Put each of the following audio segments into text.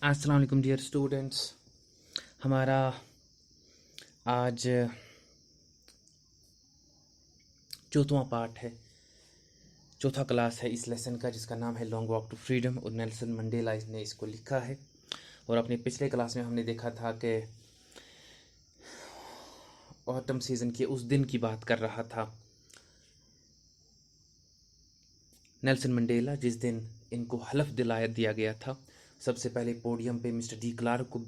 अस्सलाम वालेकुम dear students. हमारा आज चौथा पार्ट है, चौथा क्लास है इस लेसन का, जिसका नाम है लॉन्ग वॉक टू फ्रीडम और नेल्सन मंडेला ने इसको लिखा है। और अपने पिछले क्लास में हमने देखा था कि ऑटम सीज़न के उस दिन की बात कर रहा था नेल्सन मंडेला जिस दिन इनको हलफ दिलाया दिया गया था। सबसे पहले पोडियम पे मिस्टर डी क्लार्क को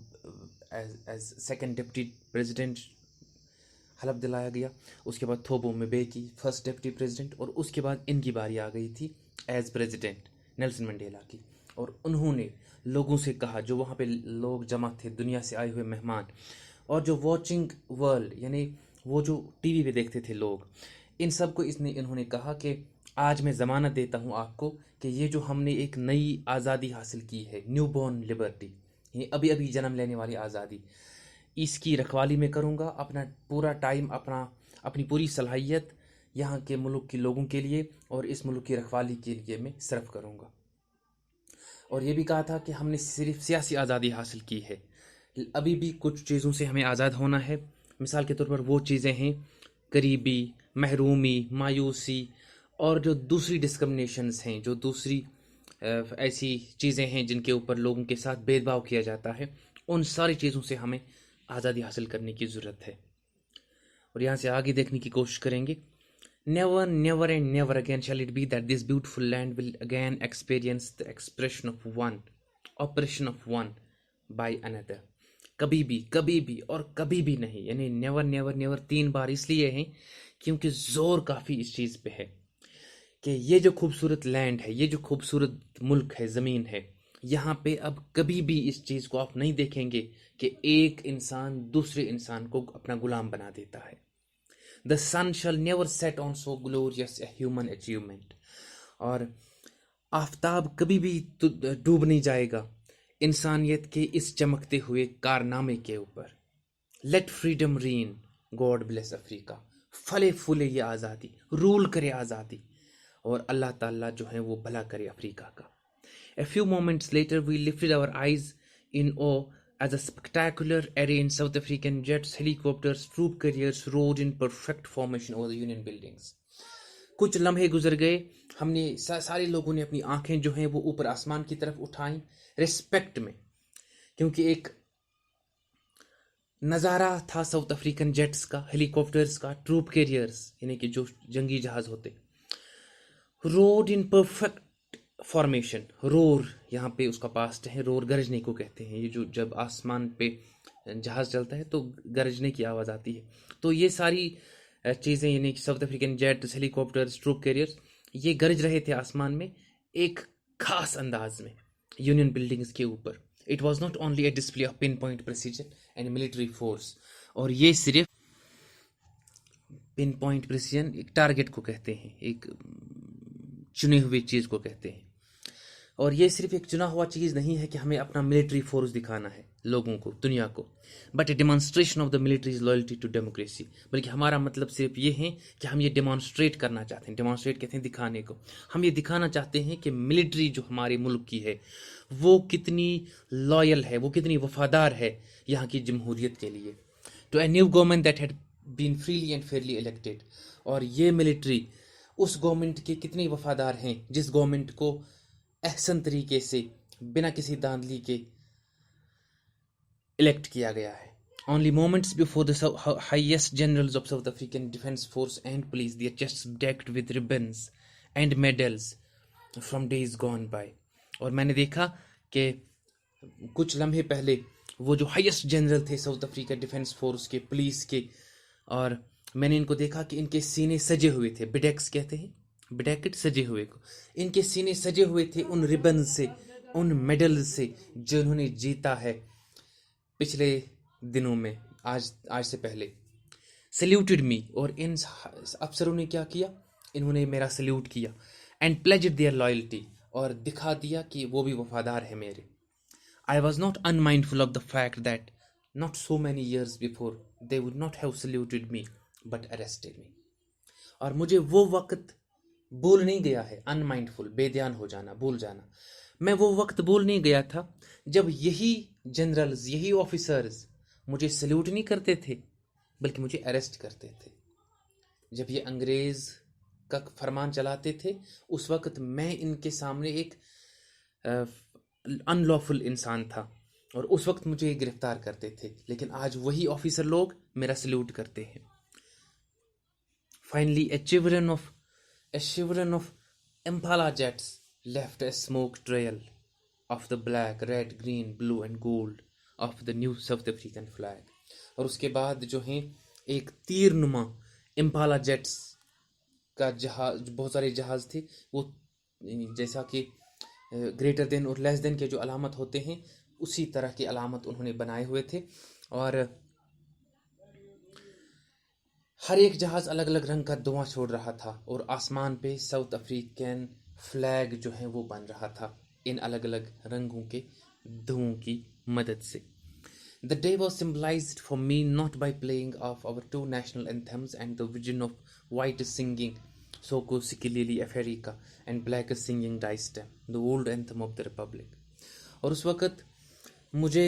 एज सेकंड डिप्टी प्रेसिडेंट हलफ दिलाया गया। उसके बाद थोबो म्बेकी फर्स्ट डिप्टी प्रेसिडेंट, और उसके बाद इनकी बारी आ गई थी एज प्रेसिडेंट नेल्सन मंडेला की। और उन्होंने लोगों से कहा, जो वहाँ पे लोग जमा थे, दुनिया से आए हुए मेहमान और जो वॉचिंग वर्ल्ड यानी वो जो टीवी पे देखते थे लोग, इन सब को इन्होंने कहा कि आज मैं ज़मानत देता हूँ आपको कि ये जो हमने एक नई आज़ादी हासिल की है, न्यू बॉर्न लिबर्टी, ये अभी अभी जन्म लेने वाली आज़ादी, इसकी रखवाली मैं करूँगा। अपना पूरा टाइम, अपनी पूरी सलाहियत यहाँ के मुल्क के लोगों के लिए और इस मुल्क की रखवाली के लिए मैं सर्व करूँगा। और ये भी कहा था कि हमने सिर्फ सियासी आज़ादी हासिल की है, अभी भी कुछ चीज़ों से हमें आज़ाद होना है। मिसाल के तौर पर वो चीज़ें हैं गरीबी, महरूमी, मायूसी और जो दूसरी डिस्क्रिमिनेशंस हैं, जो दूसरी ऐसी चीज़ें हैं जिनके ऊपर लोगों के साथ भेदभाव किया जाता है, उन सारी चीज़ों से हमें आज़ादी हासिल करने की ज़रूरत है। और यहाँ से आगे देखने की कोशिश करेंगे। Never never and never again shall it be that this beautiful land will again experience the expression of one operation of one by another. कभी भी और कभी भी नहीं, यानी नेवर नेवर नेवर 3 बार इसलिए हैं क्योंकि जोर काफ़ी इस चीज़ पे है कि ये जो खूबसूरत लैंड है, ये जो खूबसूरत मुल्क है, ज़मीन है, यहाँ पे अब कभी भी इस चीज़ को आप नहीं देखेंगे कि एक इंसान दूसरे इंसान को अपना गुलाम बना देता है। The sun shall never set on so glorious a human achievement. और आफताब कभी भी डूब नहीं जाएगा इंसानियत के इस चमकते हुए कारनामे के ऊपर। Let freedom reign, God bless Africa. फले फूले ये आज़ादी, रूल करे आज़ादी, और अल्लाह ताला जो है वो भला करे अफ्रीका का। A few moments later, we lifted our eyes in awe as a spectacular array in South African jets, helicopters, troop carriers rode in perfect formation over the Union buildings. कुछ लम्हे गुजर गए, हमने सारे लोगों ने अपनी आंखें जो हैं वो ऊपर आसमान की तरफ उठाई रिस्पेक्ट में, क्योंकि एक नज़ारा था साउथ अफ्रीकन जेट्स का, हेलीकॉप्टर्स का, ट्रूप कैरियर्स यानी कि जो जंगी जहाज होते, road in perfect formation. Roar यहाँ पे उसका पास्ट है, रोर गरजने को कहते हैं। ये जो जब आसमान पे जहाज चलता है तो गरजने की आवाज़ आती है। तो ये सारी चीज़ें यानी कि South African jets, helicopters, troop carriers, ये गरज रहे थे आसमान में एक खास अंदाज में यूनियन बिल्डिंग्स के ऊपर। It was not only A display of pin point precision and military force, और ये सिर्फ पिन पॉइंट प्रिसीजन एक टारगेट को कहते हैं, एक चुनी हुई चीज़ को कहते हैं। और ये सिर्फ एक चुना हुआ चीज़ नहीं है कि हमें अपना मिलिट्री फोर्स दिखाना है लोगों को, दुनिया को, but a demonstration of the military's loyalty to democracy. बल्कि हमारा मतलब सिर्फ ये है कि हम ये डेमोन्स्ट्रेट करना चाहते हैं। डेमोन्स्ट्रेट कहते हैं दिखाने को। हम ये दिखाना चाहते हैं कि मिलिट्री जो हमारे मुल्क की है वो कितनी लॉयल है, वो कितनी वफादार है यहाँ की जमहूरियत के लिए, to a new government that had been freely and fairly elected. और ये मिलिट्री उस गवर्नमेंट के कितनी वफादार हैं जिस गवर्नमेंट को एहसन तरीके से बिना किसी धांधली के इलेक्ट किया गया है। Only moments before the highest generals of South African defence force and police, their chests decked with ribbons and medals from days gone by. और मैंने देखा कि कुछ लम्हे पहले वो जो हाईएस्ट जनरल थे साउथ अफ्रीका डिफेंस फोर्स के, पुलिस के, और मैंने इनको देखा कि इनके सीने सजे हुए थे, बिडेक्स कहते हैं, बिडेकेट, सजे हुए को। इनके सीने सजे हुए थे उन रिबन से, उन मेडल से जो इन्होंने जीता है पिछले दिनों में, आज से पहले। सल्यूटेड मी, और इन अफसरों ने क्या किया, इन्होंने मेरा सल्यूट किया। एंड प्लेजेड देयर लॉयल्टी, और दिखा दिया कि वो भी वफादार है मेरे। I was not unmindful of the fact that not so many years before they would not have saluted me but arrested me। और मुझे वो वक्त भूल नहीं गया है, अनमाइंडफुल, बेध्यान हो जाना, भूल जाना। मैं वो वक्त भूल नहीं गया था जब यही जनरल्स, यही ऑफिसर्स मुझे सल्यूट नहीं करते थे बल्कि मुझे अरेस्ट करते थे। जब ये अंग्रेज का फरमान चलाते थे उस वक्त मैं इनके सामने एक अनलॉफुल इंसान था और उस वक्त मुझे गिरफ्तार करते थे, लेकिन आज वही ऑफिसर लोग मेरा सल्यूट करते हैं। Finally a chevron of Impala jets left a smoke trail of the black, red, green, blue and gold of the new South African flag। और उसके बाद जो है एक तीर नुमा इम्पाला जेट्स का जहाज, बहुत सारे जहाज थे, वो जैसा कि ग्रेटर देन और लेस देन के जो अलामत होते हैं उसी तरह की अलामत उन्होंने बनाए हुए थे। और हर एक जहाज अलग अलग रंग का धुआं छोड़ रहा था और आसमान पे साउथ अफ्रीकन फ्लैग जो है वो बन रहा था इन अलग अलग रंगों के धुओं की मदद से। The day was symbolized for me not by playing of our two national anthems and the vision of white singing Soko Sikilili Africa and black singing Dice Stem, the old anthem of the Republic। और उस वक़्त मुझे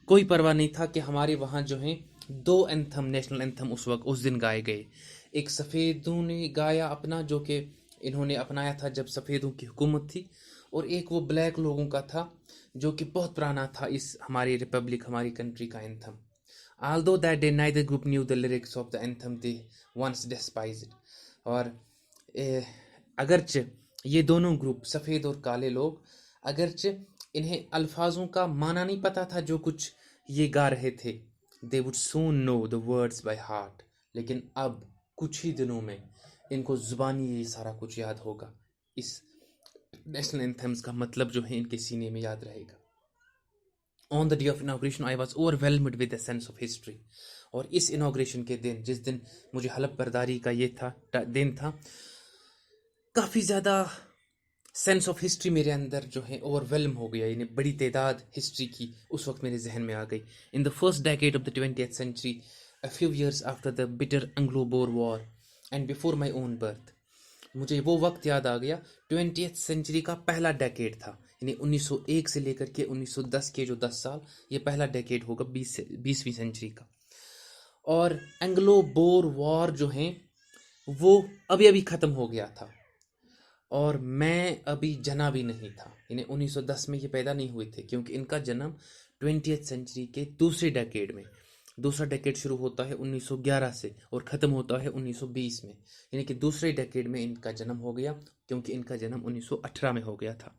कोई परवाह नहीं था कि हमारे वहाँ जो हैं दो एंथम, नेशनल एंथम उस दिन गाए गए। एक सफ़ेदों ने गाया अपना, जो कि इन्होंने अपनाया था जब सफ़ेदों की हुकूमत थी, और एक वो ब्लैक लोगों का था जो कि बहुत पुराना था इस हमारी रिपब्लिक, हमारी कंट्री का anthem. Although that day neither group knew the lyrics of the anthem they once despised। और अगरचे ये दोनों ग्रुप, सफ़ेद और काले लोग, अगरचे इन्हें अल्फाजों का माना नहीं पता था जो कुछ ये गा रहे थे, they would soon know the words by heart। लेकिन अब कुछ ही दिनों में इनको ज़ुबानी ये सारा कुछ याद होगा। इस नेशनल एंथम्स का मतलब जो है इनके सीने में याद रहेगा। On the day of inauguration I was overwhelmed with a sense of history। और इस इनाग्रेशन के दिन, जिस दिन मुझे हलफ बर्दारी का ये दिन था, काफ़ी ज़्यादा सेंस ऑफ हिस्ट्री मेरे अंदर जो है ओवरवेलम हो गया, यानी बड़ी तादाद हिस्ट्री की उस वक्त मेरे जहन में आ गई। In the first decade of the 20th century, a few years after the bitter Anglo-Boer War and before my own birth, मुझे वो वक्त याद आ गया 20th सेंचुरी का पहला डेकेड था, यानी 1901 से लेकर के 1910 के जो 10 साल, ये पहला डेकेड होगा 20वीं सेंचुरी का। और एंग्लो बोर वॉर जो है वो अभी अभी ख़त्म हो गया था और मैं अभी जना भी नहीं था, यानी 1910 में ये पैदा नहीं हुए थे, क्योंकि इनका जन्म 20th सेंचुरी के दूसरे डेकेड में, दूसरा डेकेड शुरू होता है 1911 से और ख़त्म होता है 1920 में, यानी कि दूसरे डेकेड में इनका जन्म हो गया, क्योंकि इनका जन्म 1918 में हो गया था।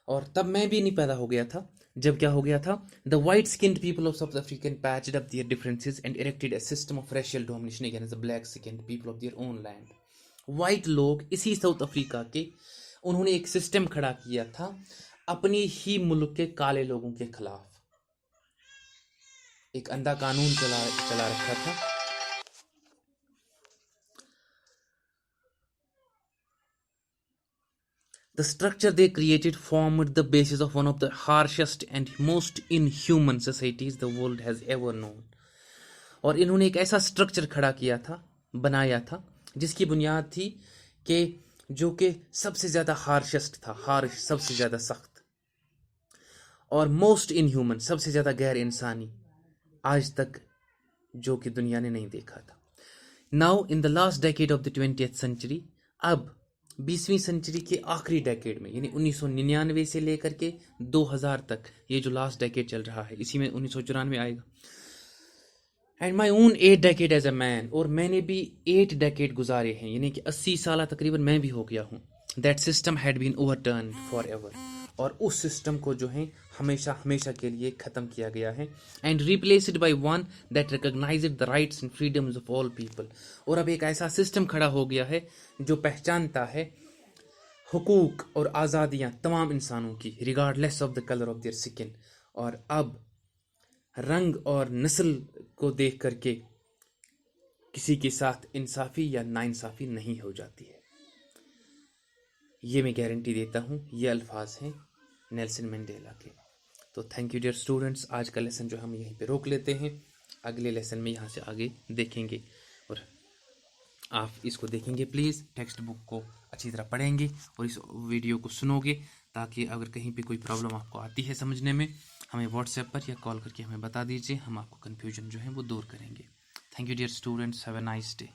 और तब मैं भी नहीं पैदा हो गया था जब क्या हो गया था, the white skinned people of South African patched up there differences and erected a system of racial domination against the black skinned people of their own land. White लोग इसी साउथ अफ्रीका के, उन्होंने एक सिस्टम खड़ा किया था अपनी ही मुल्क के काले लोगों के खिलाफ, एक अंधा कानून चला रखा था। The structure they created formed the basis of one of the harshest and most inhuman societies the world has ever known। और इन्होंने एक ऐसा स्ट्रक्चर खड़ा किया था, बनाया था, जिसकी बुनियाद थी कि जो कि सबसे ज़्यादा हार्शेस्ट था, हार्श सबसे ज़्यादा सख्त, और मोस्ट इनह्यूमन सबसे ज़्यादा गैर इंसानी आज तक जो कि दुनिया ने नहीं देखा था। Now in the last decade of the 20th century, अब 20वीं सेंचुरी के आखिरी डेकेड में, यानी 1999 से लेकर के 2000 तक, ये जो लास्ट डेकेड चल रहा है, इसी में 1994 आएगा। And my own 8 decade as a man, और मैंने भी 8 डेकेड गुजारे हैं, यानी कि 80 साल तकरीबन मैं भी हो गया हूँ। That system had been overturn for ever, और उस सिस्टम को जो है हमेशा हमेशा के लिए ख़त्म किया गया है, and replaced by one that recognised the rights and freedoms of all people. और अब एक ऐसा सिस्टम खड़ा हो गया है जो पहचानता है हुकूक और आज़ादियाँ तमाम इंसानों की, regardless of the colour of their skin. और अब रंग और नस्ल को देख करके किसी के साथ इंसाफी या नाइंसाफी नहीं हो जाती है, ये मैं गारंटी देता हूँ। ये अल्फाज हैं नेल्सन मंडेला के। तो थैंक यू डियर स्टूडेंट्स, आज का लेसन जो हम यहीं पे रोक लेते हैं, अगले लेसन में यहाँ से आगे देखेंगे, और आप इसको देखेंगे प्लीज़, टेक्स्ट बुक को अच्छी तरह पढ़ेंगे और इस वीडियो को सुनोगे ताकि अगर कहीं पे कोई प्रॉब्लम आपको आती है समझने में, हमें व्हाट्सएप पर या कॉल करके हमें बता दीजिए, हम आपको कन्फ्यूजन जो है वो दूर करेंगे। Thank you dear students, have a nice day.